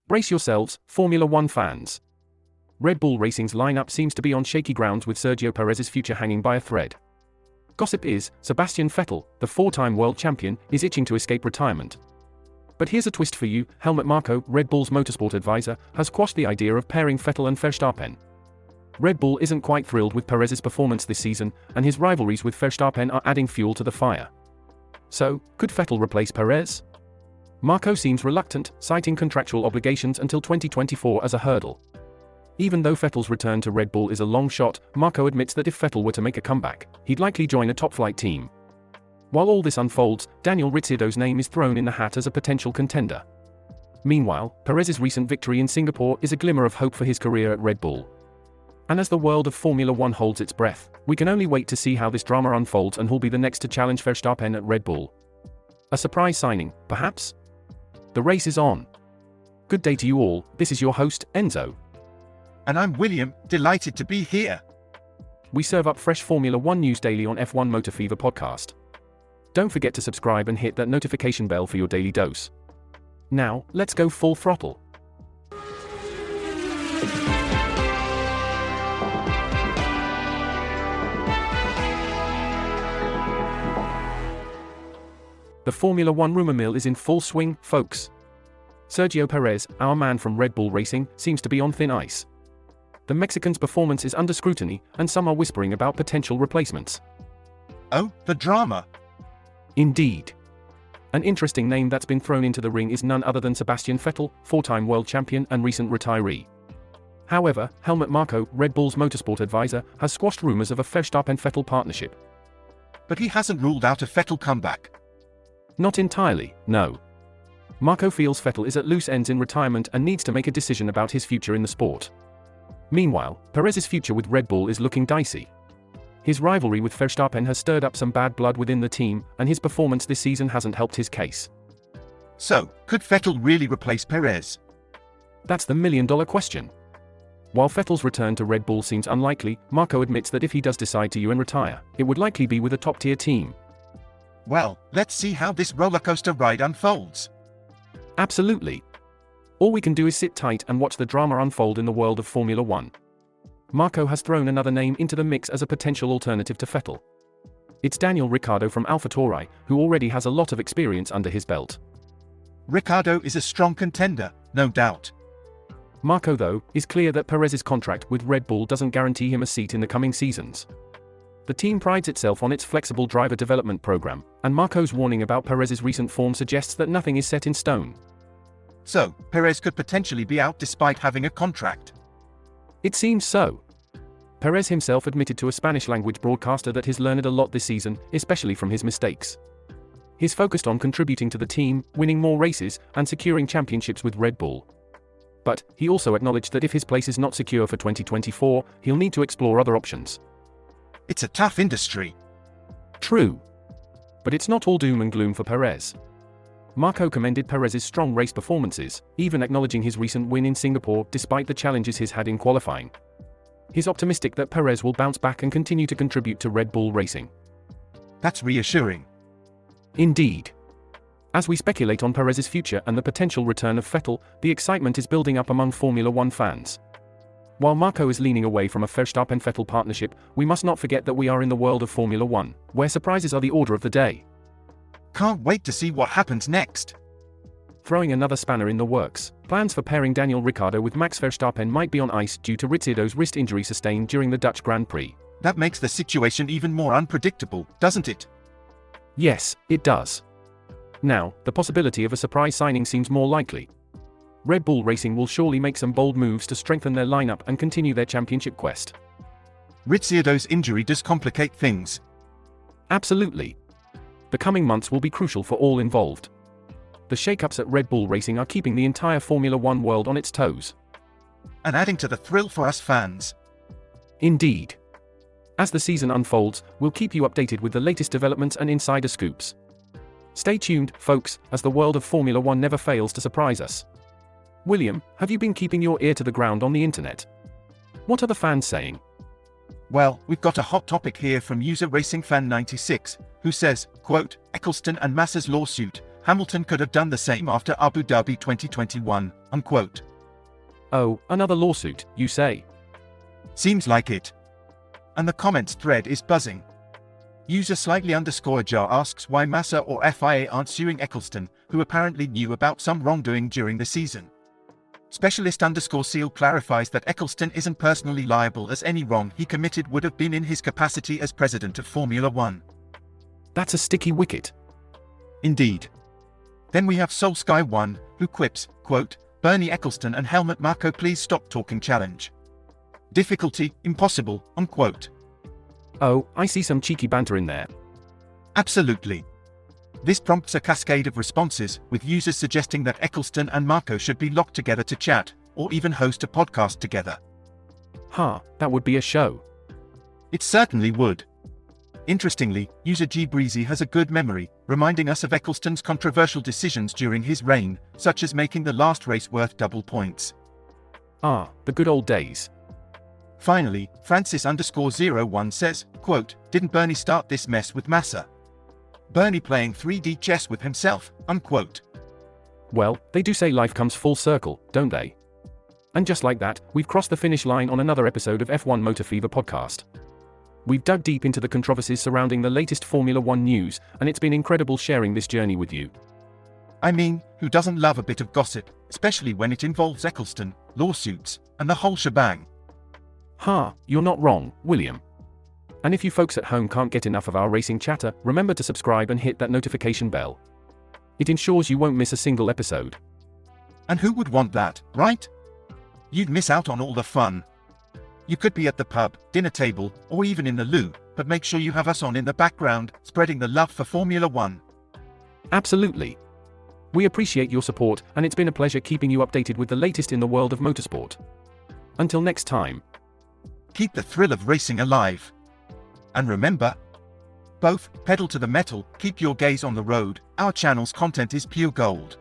Brace yourselves, Formula One fans. Red Bull Racing's lineup seems to be on shaky grounds with Sergio Perez's future hanging by a thread. Gossip is, Sebastian Vettel, the four-time world champion, is itching to escape retirement. But here's a twist for you. Helmut Marko, Red Bull's motorsport advisor, has quashed the idea of pairing Vettel and Verstappen. Red Bull isn't quite thrilled with Perez's performance this season, and his rivalries with Verstappen are adding fuel to the fire. So, could Vettel replace Perez? Marko seems reluctant, citing contractual obligations until 2024 as a hurdle. Even though Vettel's return to Red Bull is a long shot, Marko admits that if Vettel were to make a comeback, he'd likely join a top-flight team. While all this unfolds, Daniel Ricciardo's name is thrown in the hat as a potential contender. Meanwhile, Perez's recent victory in Singapore is a glimmer of hope for his career at Red Bull. And as the world of Formula One holds its breath, we can only wait to see how this drama unfolds and who'll be the next to challenge Verstappen at Red Bull. A surprise signing, perhaps? The race is on. Good day to you all, this is your host, Enzo. And I'm William, delighted to be here. We serve up fresh Formula One news daily on F1 Motor Fever podcast. Don't forget to subscribe and hit that notification bell for your daily dose. Now, let's go full throttle. The Formula One rumor mill is in full swing, folks. Sergio Perez, our man from Red Bull Racing, seems to be on thin ice. The Mexican's performance is under scrutiny, and some are whispering about potential replacements. Oh, the drama. Indeed. An interesting name that's been thrown into the ring is none other than Sebastian Vettel, four-time world champion and recent retiree. However, Helmut Marko, Red Bull's motorsport advisor, has squashed rumors of a Verstappen-Vettel partnership. But he hasn't ruled out a Vettel comeback. Not entirely, no. Marko feels Vettel is at loose ends in retirement and needs to make a decision about his future in the sport. Meanwhile, Perez's future with Red Bull is looking dicey. His rivalry with Verstappen has stirred up some bad blood within the team, and his performance this season hasn't helped his case. So, could Vettel really replace Perez? That's the million-dollar question. While Vettel's return to Red Bull seems unlikely, Marko admits that if he does decide to retire, it would likely be with a top-tier team. Well, let's see how this rollercoaster ride unfolds. Absolutely. All we can do is sit tight and watch the drama unfold in the world of Formula One. Marko has thrown another name into the mix as a potential alternative to Vettel. It's Daniel Ricciardo from AlphaTauri, who already has a lot of experience under his belt. Ricciardo is a strong contender, no doubt. Marko, though, is clear that Perez's contract with Red Bull doesn't guarantee him a seat in the coming seasons. The team prides itself on its flexible driver development program, and Marko's warning about Perez's recent form suggests that nothing is set in stone. So, Perez could potentially be out despite having a contract. It seems so. Perez himself admitted to a Spanish-language broadcaster that he's learned a lot this season, especially from his mistakes. He's focused on contributing to the team, winning more races, and securing championships with Red Bull. But, he also acknowledged that if his place is not secure for 2024, he'll need to explore other options. It's a tough industry. True. But it's not all doom and gloom for Perez. Marko commended Perez's strong race performances, even acknowledging his recent win in Singapore despite the challenges he's had in qualifying. He's optimistic that Perez will bounce back and continue to contribute to Red Bull Racing. That's reassuring. Indeed. As we speculate on Perez's future and the potential return of Vettel, the excitement is building up among Formula One fans. While Marko is leaning away from a Verstappen-Vettel partnership, we must not forget that we are in the world of Formula One, where surprises are the order of the day. Can't wait to see what happens next. Throwing another spanner in the works, plans for pairing Daniel Ricciardo with Max Verstappen might be on ice due to Ricciardo's wrist injury sustained during the Dutch Grand Prix. That makes the situation even more unpredictable, doesn't it? Yes, it does. Now, the possibility of a surprise signing seems more likely. Red Bull Racing will surely make some bold moves to strengthen their lineup and continue their championship quest. Ricciardo's injury does complicate things. Absolutely. The coming months will be crucial for all involved. The shakeups at Red Bull Racing are keeping the entire Formula One world on its toes. And adding to the thrill for us fans. Indeed. As the season unfolds, we'll keep you updated with the latest developments and insider scoops. Stay tuned, folks, as the world of Formula One never fails to surprise us. William, have you been keeping your ear to the ground on the internet? What are the fans saying? Well, we've got a hot topic here from user RacingFan96, who says, quote, Eccleston and Massa's lawsuit Hamilton could have done the same after Abu Dhabi 2021, unquote. Oh, another lawsuit, you say? Seems like it. And the comments thread is buzzing. User /jar asks why Massa or FIA aren't suing Eccleston, who apparently knew about some wrongdoing during the season. Specialist_seal clarifies that Eccleston isn't personally liable, as any wrong he committed would have been in his capacity as president of Formula One. That's a sticky wicket. Indeed. Then we have Solsky1, who quips, quote, Bernie Eccleston and Helmut Marko please stop talking challenge. Difficulty, impossible, unquote. Oh, I see some cheeky banter in there. Absolutely. This prompts a cascade of responses, with users suggesting that Eccleston and Marko should be locked together to chat, or even host a podcast together. That would be a show. It certainly would. Interestingly, user G Breezy has a good memory, reminding us of Eccleston's controversial decisions during his reign, such as making the last race worth double points. The good old days. Finally, Francis_01 says, quote, didn't Bernie start this mess with Massa? Bernie playing 3D chess with himself, unquote. Well, they do say life comes full circle, don't they? And just like that, we've crossed the finish line on another episode of F1 Motor Fever podcast. We've dug deep into the controversies surrounding the latest Formula One news, and it's been incredible sharing this journey with you. I mean, who doesn't love a bit of gossip, especially when it involves Eccleston, lawsuits, and the whole shebang? You're not wrong, William. And if you folks at home can't get enough of our racing chatter, remember to subscribe and hit that notification bell. It ensures you won't miss a single episode. And who would want that, right? You'd miss out on all the fun. You could be at the pub, dinner table, or even in the loo, but make sure you have us on in the background, spreading the love for Formula One. Absolutely. We appreciate your support, and it's been a pleasure keeping you updated with the latest in the world of motorsport. Until next time. Keep the thrill of racing alive. And remember, both pedal to the metal, keep your gaze on the road, our channel's content is pure gold.